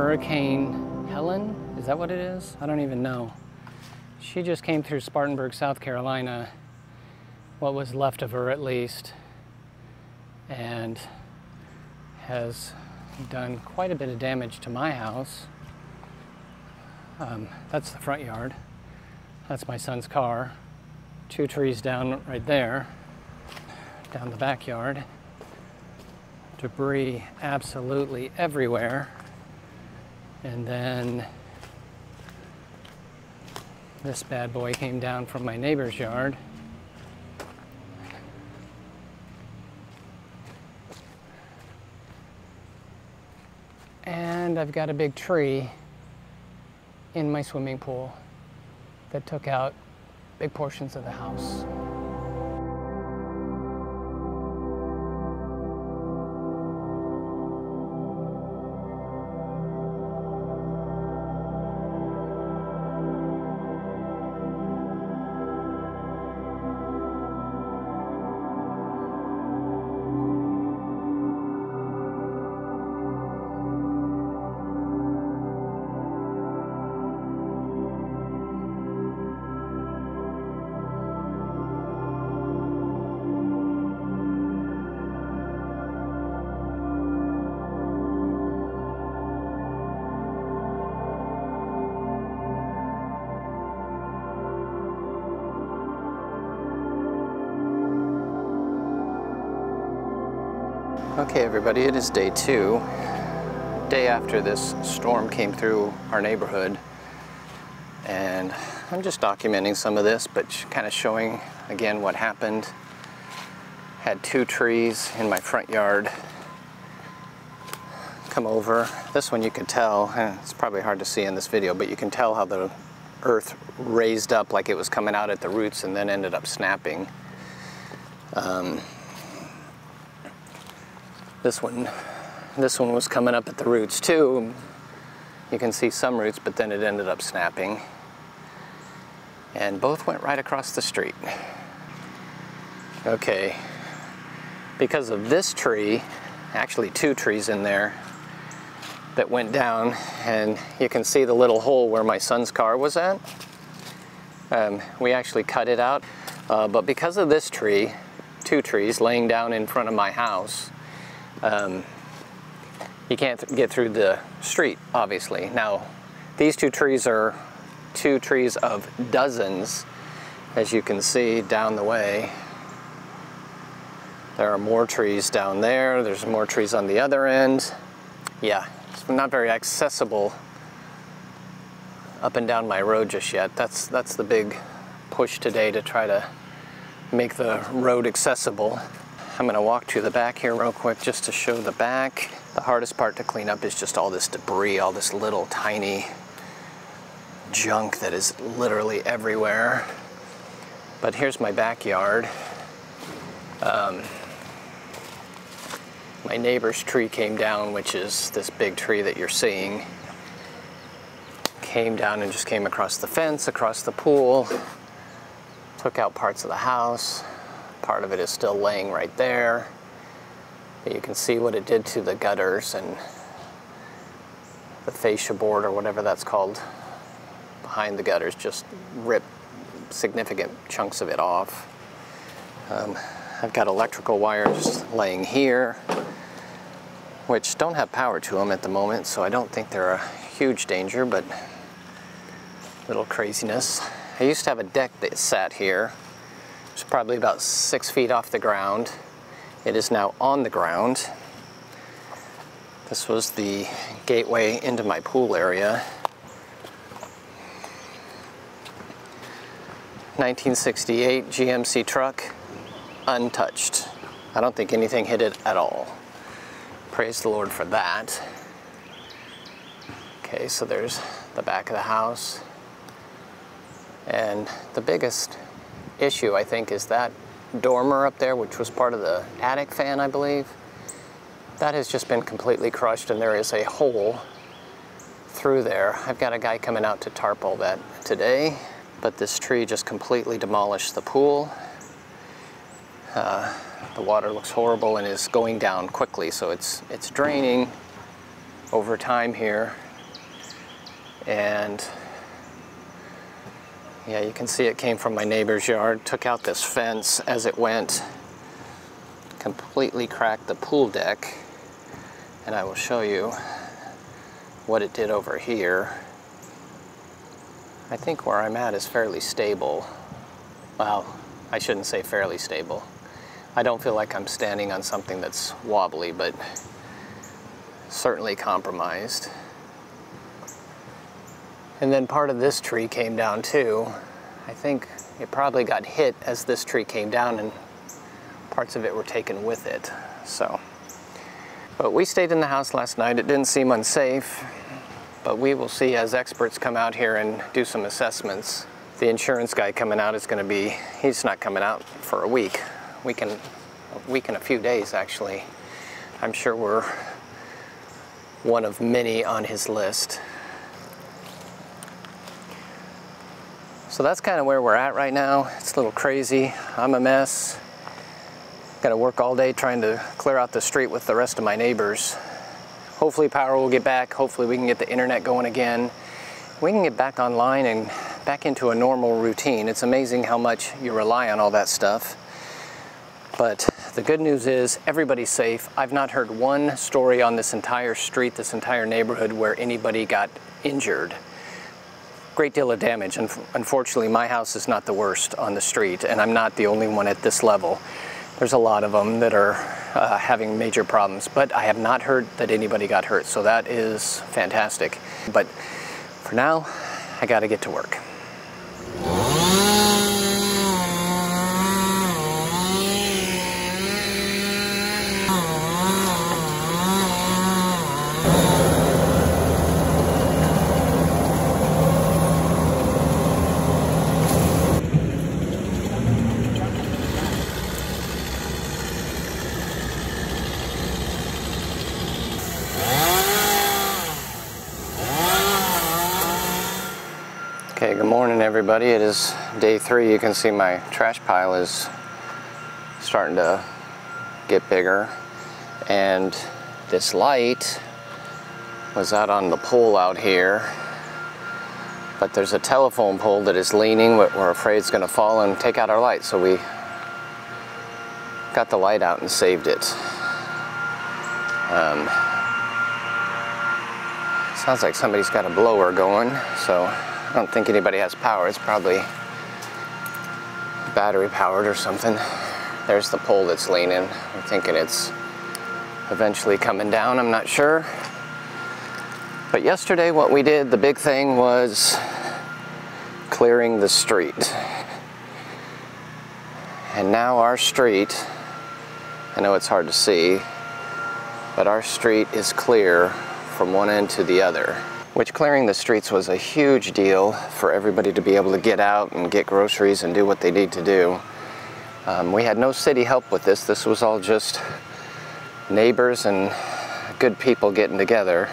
Hurricane Helene, is that what it is? I don't even know. She just came through Spartanburg, South Carolina, what was left of her at least, and has done quite a bit of damage to my house. That's the front yard. That's my son's car. 2 trees down right there, down the backyard. Debris absolutely everywhere. And then this bad boy came down from my neighbor's yard. And I've got a big tree in my swimming pool that took out big portions of the house. Okay everybody, it is day 2, day after this storm came through our neighborhood, and I'm just documenting some of this, but kind of showing again what happened. Had 2 trees in my front yard come over. This one you can tell, it's probably hard to see in this video, but you can tell how the earth raised up like it was coming out at the roots and then ended up snapping. This one was coming up at the roots too. You can see some roots, but then it ended up snapping. And both went right across the street. Okay, because of this tree, actually 2 trees in there that went down, and you can see the little hole where my son's car was at. We actually cut it out, but because of this tree, 2 trees laying down in front of my house, you can't get through the street, obviously. Now, these 2 trees are 2 trees of dozens, as you can see down the way. There are more trees down there. There's more trees on the other end. Yeah, it's not very accessible up and down my road just yet. That's the big push today, to try to make the road accessible. I'm gonna walk to the back here real quick just to show the back. The hardest part to clean up is just all this debris, all this little tiny junk that is literally everywhere. But here's my backyard. My neighbor's tree came down, which is this big tree that you're seeing. Came down and just came across the fence, across the pool, took out parts of the house. Part of it is still laying right there. But you can see what it did to the gutters and the fascia board, or whatever that's called, behind the gutters. Just ripped significant chunks of it off. I've got electrical wires laying here, which don't have power to them at the moment, so I don't think they're a huge danger, but little craziness. I used to have a deck that sat here. It's probably about 6 feet off the ground. It is now on the ground. This was the gateway into my pool area. 1968 GMC truck, untouched. I don't think anything hit it at all. Praise the Lord for that. Okay, so there's the back of the house. And the biggest issue, I think, is that dormer up there, which was part of the attic fan, I believe. That has just been completely crushed, and there is a hole through there. I've got a guy coming out to tarp all that today, but this tree just completely demolished the pool. The water looks horrible and is going down quickly, so it's draining over time here. And yeah, you can see it came from my neighbor's yard. Took out this fence as it went. Completely cracked the pool deck. And I will show you what it did over here. I think where I'm at is fairly stable. Well, I shouldn't say fairly stable. I don't feel like I'm standing on something that's wobbly, but certainly compromised. And then part of this tree came down too. I think it probably got hit as this tree came down and parts of it were taken with it. So, but we stayed in the house last night. It didn't seem unsafe, but we will see as experts come out here and do some assessments. The insurance guy coming out is going to be, he's not coming out for a week. A week and a few days actually. I'm sure we're one of many on his list. So that's kind of where we're at right now. It's a little crazy. I'm a mess. Got to work all day trying to clear out the street with the rest of my neighbors. Hopefully power will get back. Hopefully we can get the internet going again. We can get back online and back into a normal routine. It's amazing how much you rely on all that stuff. But the good news is everybody's safe. I've not heard one story on this entire street, this entire neighborhood where anybody got injured. Great deal of damage. And unfortunately, my house is not the worst on the street, and I'm not the only one at this level. There's a lot of them that are having major problems, but I have not heard that anybody got hurt, so that is fantastic. But for now, I gotta get to work. Okay, good morning everybody. It is day 3. You can see my trash pile is starting to get bigger. And this light was out on the pole out here. But there's a telephone pole that is leaning. We're afraid it's going to fall and take out our light. So we got the light out and saved it. Sounds like somebody's got a blower going. So I don't think anybody has power. It's probably battery powered or something. There's the pole that's leaning. I'm thinking it's eventually coming down. I'm not sure. But yesterday what we did, the big thing was clearing the street. And now our street, I know it's hard to see, but our street is clear from one end to the other. Which clearing the streets was a huge deal for everybody to be able to get out and get groceries and do what they need to do. We had no city help with this. This was all just neighbors and good people getting together.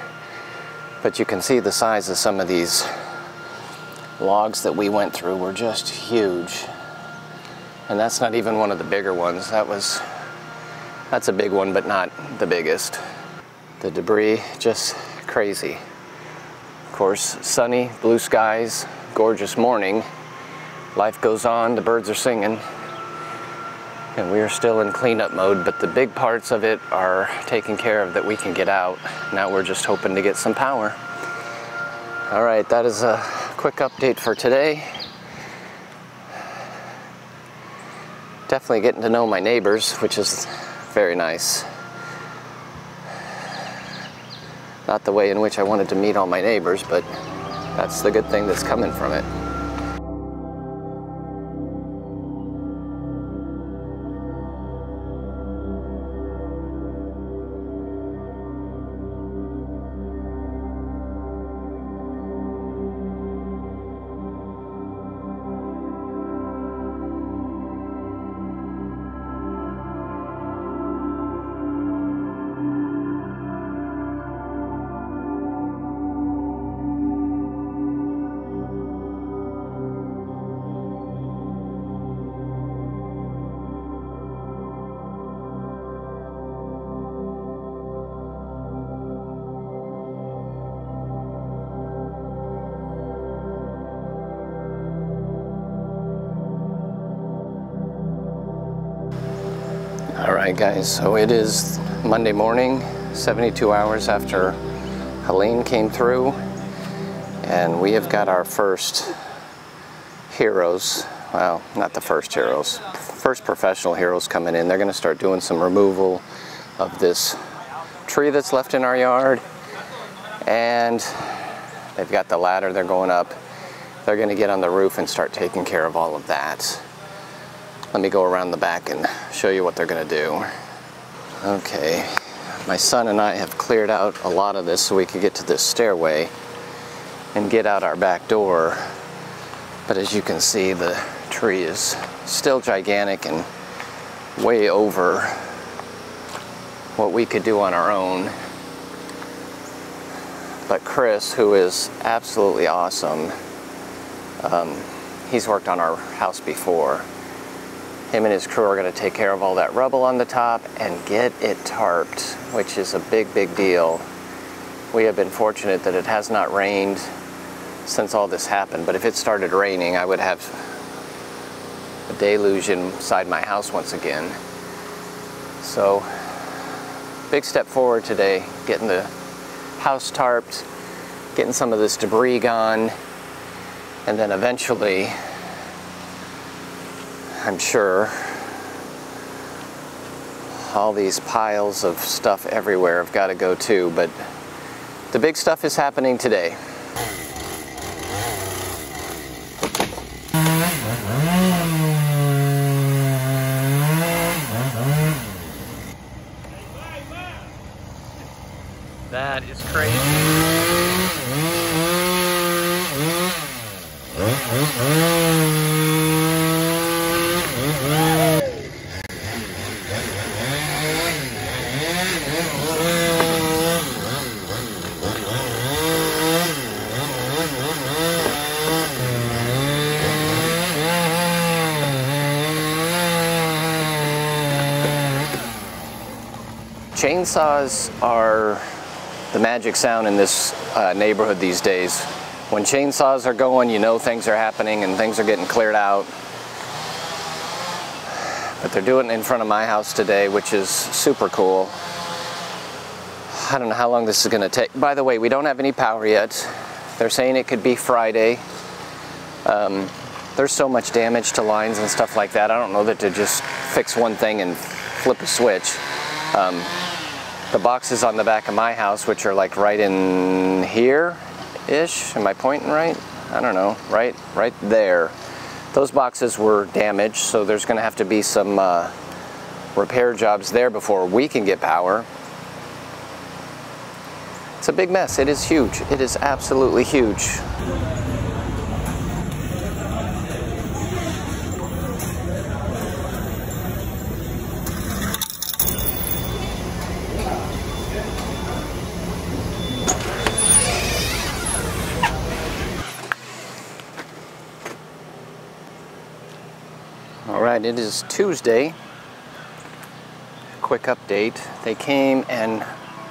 But you can see the size of some of these logs that we went through were just huge. And that's not even one of the bigger ones. That's a big one, but not the biggest. The debris, just crazy. Of course, sunny, blue skies, gorgeous morning. Life goes on, the birds are singing. And we are still in cleanup mode, but the big parts of it are taken care of that we can get out. Now we're just hoping to get some power. All right, that is a quick update for today. Definitely getting to know my neighbors, which is very nice. Not the way in which I wanted to meet all my neighbors, but that's the good thing that's coming from it. Alright guys, so it is Monday morning, 72 hours after Helene came through, and we have got our first heroes, well, not the first heroes, first professional heroes coming in. They're going to start doing some removal of this tree that's left in our yard, and they've got the ladder they're going up. They're going to get on the roof and start taking care of all of that. Let me go around the back and show you what they're going to do. Okay, my son and I have cleared out a lot of this so we could get to this stairway and get out our back door. But as you can see, the tree is still gigantic and way over what we could do on our own. But Chris, who is absolutely awesome, he's worked on our house before. Him and his crew are going to take care of all that rubble on the top and get it tarped, which is a big, big deal. We have been fortunate that it has not rained since all this happened, but if it started raining, I would have a deluge inside my house once again. So, big step forward today, getting the house tarped, getting some of this debris gone, and then eventually, I'm sure, all these piles of stuff everywhere have got to go too, but the big stuff is happening today. That is crazy. Chainsaws are the magic sound in this neighborhood these days. When chainsaws are going, you know things are happening and things are getting cleared out. But they're doing it in front of my house today, which is super cool. I don't know how long this is going to take. By the way, we don't have any power yet. They're saying it could be Friday. There's so much damage to lines and stuff like that. I don't know that to just fix one thing and flip a switch. The boxes on the back of my house, which are like right in here-ish, am I pointing right? I don't know, right there. Those boxes were damaged, so there's going to have to be some repair jobs there before we can get power. It's a big mess. It is huge. It is absolutely huge. Alright, it is Tuesday. Quick update. They came and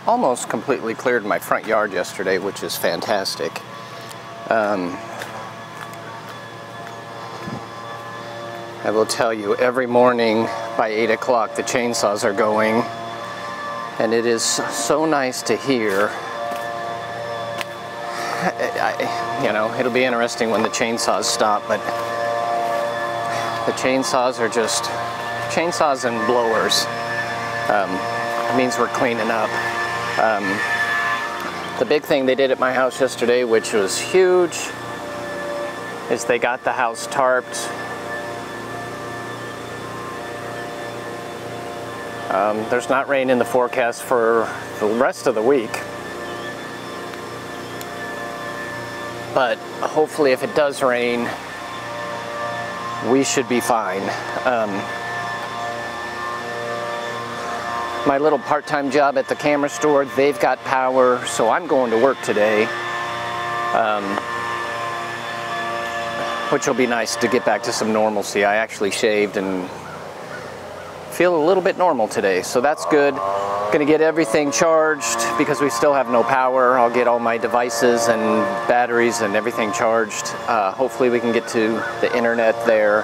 almost completely cleared my front yard yesterday, which is fantastic. I will tell you, every morning by 8 o'clock the chainsaws are going, and it is so nice to hear. You know, it'll be interesting when the chainsaws stop, but the chainsaws are just chainsaws and blowers. It means we're cleaning up. The big thing they did at my house yesterday, which was huge, is they got the house tarped. There's not rain in the forecast for the rest of the week, but hopefully if it does rain, we should be fine. My little part-time job at the camera store, they've got power, so I'm going to work today, which will be nice to get back to some normalcy. I actually shaved and feel a little bit normal today, so that's good. Gonna get everything charged because we still have no power. I'll get all my devices and batteries and everything charged. Hopefully we can get to the internet there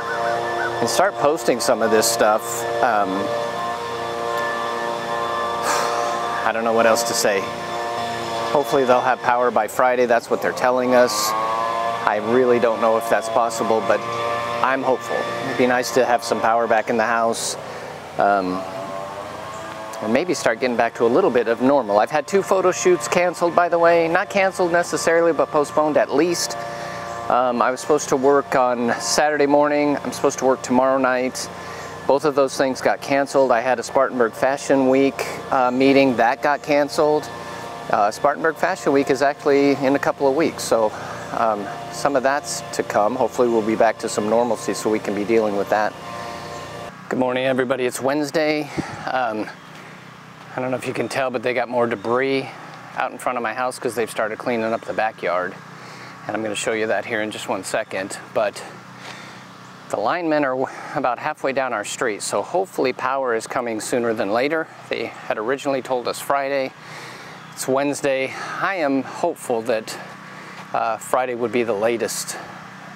and start posting some of this stuff. I don't know what else to say. Hopefully they'll have power by Friday. That's what they're telling us. I really don't know if that's possible, but I'm hopeful. It'd be nice to have some power back in the house. And maybe start getting back to a little bit of normal. I've had 2 photo shoots canceled, by the way. Not canceled necessarily, but postponed at least. I was supposed to work on Saturday morning. I'm supposed to work tomorrow night. Both of those things got canceled. I had a Spartanburg Fashion Week meeting. That got canceled. Spartanburg Fashion Week is actually in a couple of weeks, so some of that's to come. Hopefully we'll be back to some normalcy so we can be dealing with that. Good morning, everybody. It's Wednesday. I don't know if you can tell, but they got more debris out in front of my house because they've started cleaning up the backyard. And I'm going to show you that here in just one second. But the linemen are about halfway down our street, so hopefully power is coming sooner than later. They had originally told us Friday. It's Wednesday. I am hopeful that Friday would be the latest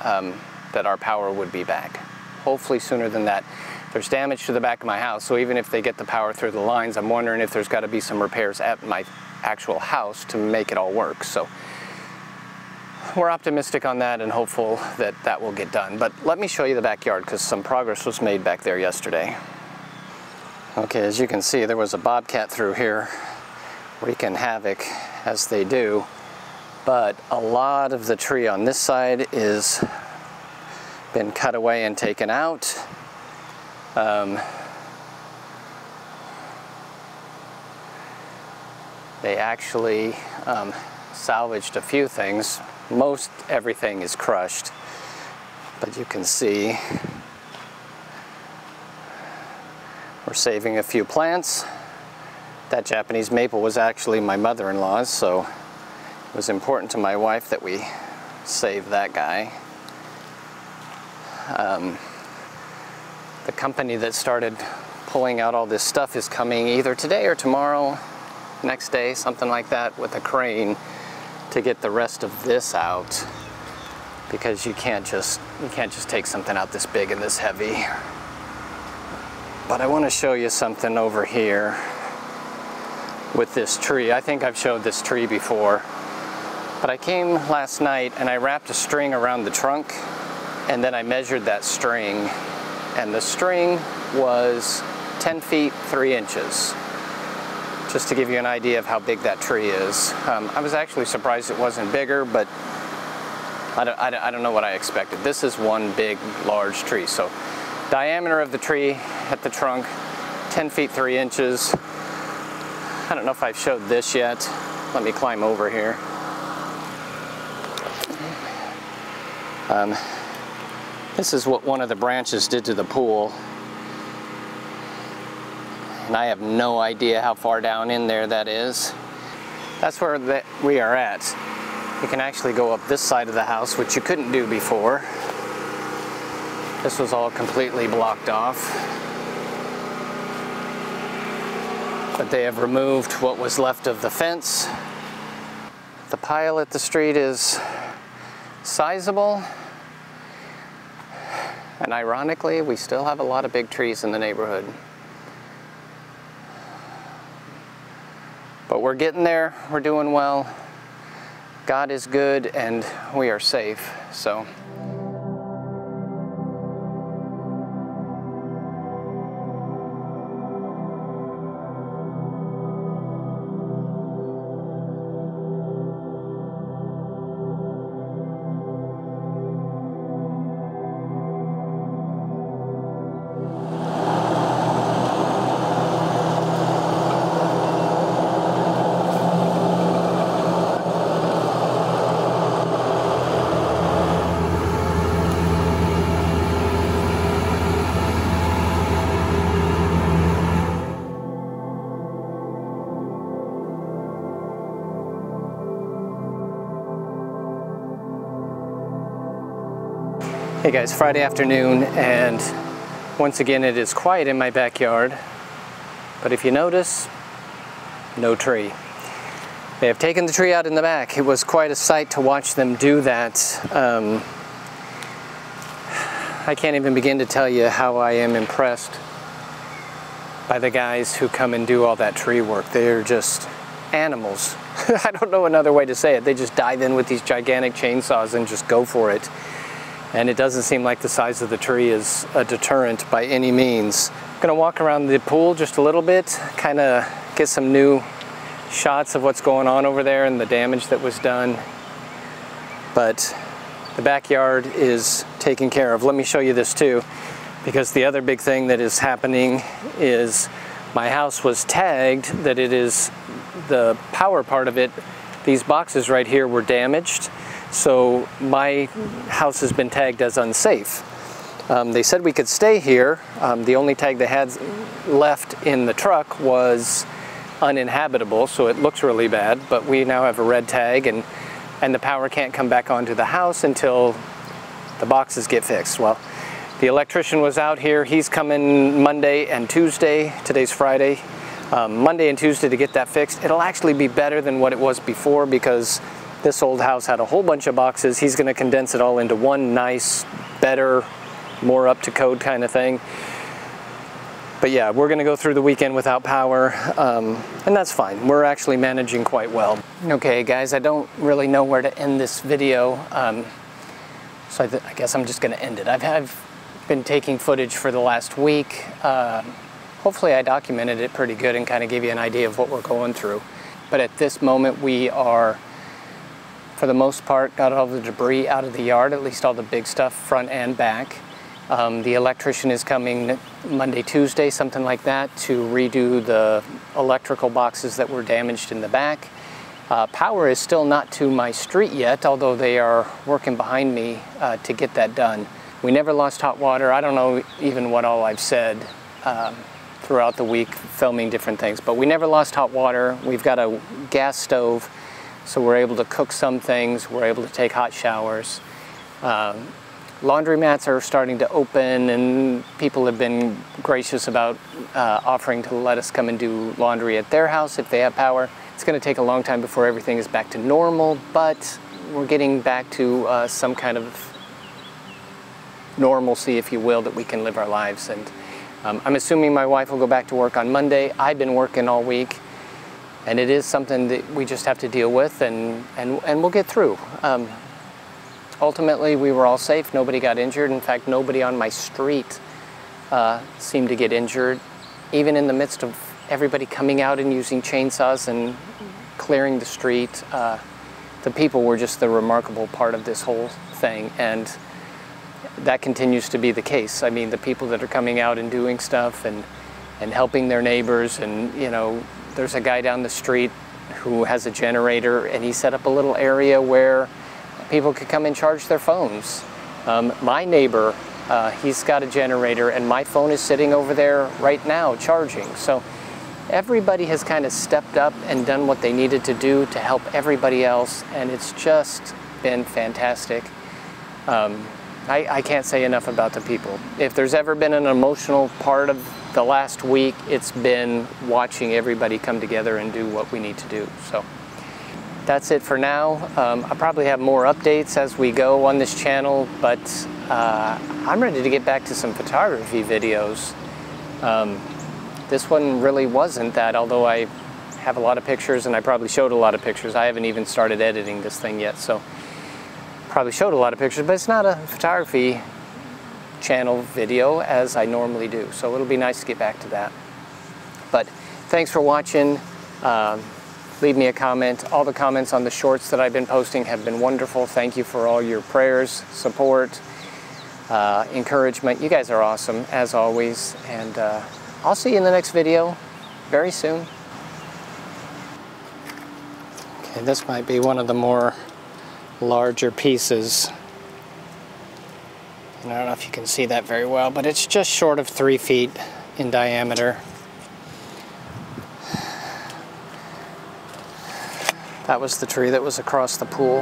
that our power would be back. Hopefully sooner than that. There's damage to the back of my house, so even if they get the power through the lines, I'm wondering if there's got to be some repairs at my actual house to make it all work. So we're optimistic on that and hopeful that that will get done. But let me show you the backyard because some progress was made back there yesterday. Okay, as you can see, there was a bobcat through here wreaking havoc as they do, but a lot of the tree on this side is been cut away and taken out. They actually salvaged a few things. Most everything is crushed, but you can see we're saving a few plants. That Japanese maple was actually my mother-in-law's, so it was important to my wife that we save that guy. The company that started pulling out all this stuff is coming either today or tomorrow, next day, something like that, with a crane to get the rest of this out, because you can't just take something out this big and this heavy. But I want to show you something over here with this tree. I think I've showed this tree before, but I came last night and I wrapped a string around the trunk, and then I measured that string, and the string was 10 feet 3 inches. Just to give you an idea of how big that tree is. I was actually surprised it wasn't bigger, but I don't know what I expected. This is one big, large tree. So diameter of the tree at the trunk, 10 feet 3 inches. I don't know if I've showed this yet. Let me climb over here. This is what one of the branches did to the pool. And I have no idea how far down in there that is. That's where we are at. You can actually go up this side of the house, which you couldn't do before. This was all completely blocked off. But they have removed what was left of the fence. The pile at the street is sizable. And ironically, we still have a lot of big trees in the neighborhood. But we're getting there, we're doing well. God is good and we are safe, so. Hey guys, Friday afternoon, and once again it is quiet in my backyard, but if you notice, no tree. They have taken the tree out in the back. It was quite a sight to watch them do that. I can't even begin to tell you how I am impressed by the guys who come and do all that tree work. They're just animals. I don't know another way to say it. They just dive in with these gigantic chainsaws and just go for it. And it doesn't seem like the size of the tree is a deterrent by any means. I'm gonna walk around the pool just a little bit, kind of get some new shots of what's going on over there and the damage that was done. But the backyard is taken care of. Let me show you this too, because the other big thing that is happening is my house was tagged that it is the power part of it. These boxes right here were damaged, so my house has been tagged as unsafe. They said we could stay here. The only tag they had left in the truck was uninhabitable, so it looks really bad, but we now have a red tag, and the power can't come back onto the house until the boxes get fixed. Well, the electrician was out here. He's coming Monday and Tuesday. Today's Friday. Monday and Tuesday to get that fixed. It'll actually be better than what it was before because this old house had a whole bunch of boxes. He's going to condense it all into one nice, better, more up to code kind of thing. But yeah, we're going to go through the weekend without power, and that's fine. We're actually managing quite well. Okay guys, I don't really know where to end this video, so I guess I'm just going to end it. I've been taking footage for the last week. Hopefully I documented it pretty good and kind of gave you an idea of what we're going through. But at this moment we are, for the most part, got all the debris out of the yard, at least all the big stuff, front and back. The electrician is coming Monday, Tuesday, something like that, to redo the electrical boxes that were damaged in the back. Power is still not to my street yet, although they are working behind me to get that done. We never lost hot water. I don't know even what all I've said throughout the week filming different things, but we never lost hot water. We've got a gas stove, so we're able to cook some things. We're able to take hot showers. Laundromats are starting to open, and people have been gracious about offering to let us come and do laundry at their house if they have power. It's going to take a long time before everything is back to normal, but we're getting back to some kind of normalcy, if you will, that we can live our lives. And I'm assuming my wife will go back to work on Monday. I've been working all week, and it is something that we just have to deal with, and we'll get through. Ultimately, we were all safe. Nobody got injured. In fact, nobody on my street seemed to get injured, even in the midst of everybody coming out and using chainsaws and clearing the street. The people were just the remarkable part of this whole thing, and that continues to be the case. I mean, the people that are coming out and doing stuff and helping their neighbors, and you know, there's a guy down the street who has a generator, and he set up a little area where people could come and charge their phones. My neighbor, he's got a generator, and my phone is sitting over there right now charging. So everybody has kind of stepped up and done what they needed to do to help everybody else, and it's just been fantastic. I can't say enough about the people. If there's ever been an emotional part of the last week, it's been watching everybody come together and do what we need to do. So that's it for now. I'll probably have more updates as we go on this channel, but I'm ready to get back to some photography videos. This one really wasn't that, although I have a lot of pictures, and I probably showed a lot of pictures. I haven't even started editing this thing yet, so probably showed a lot of pictures, but it's not a photography channel video as I normally do, so it'll be nice to get back to that. But thanks for watching. Leave me a comment. All the comments on the shorts that I've been posting have been wonderful. Thank you for all your prayers, support, encouragement. You guys are awesome, as always, and I'll see you in the next video very soon. Okay, this might be one of the more larger pieces. And I don't know if you can see that very well, but it's just short of 3 feet in diameter. That was the tree that was across the pool.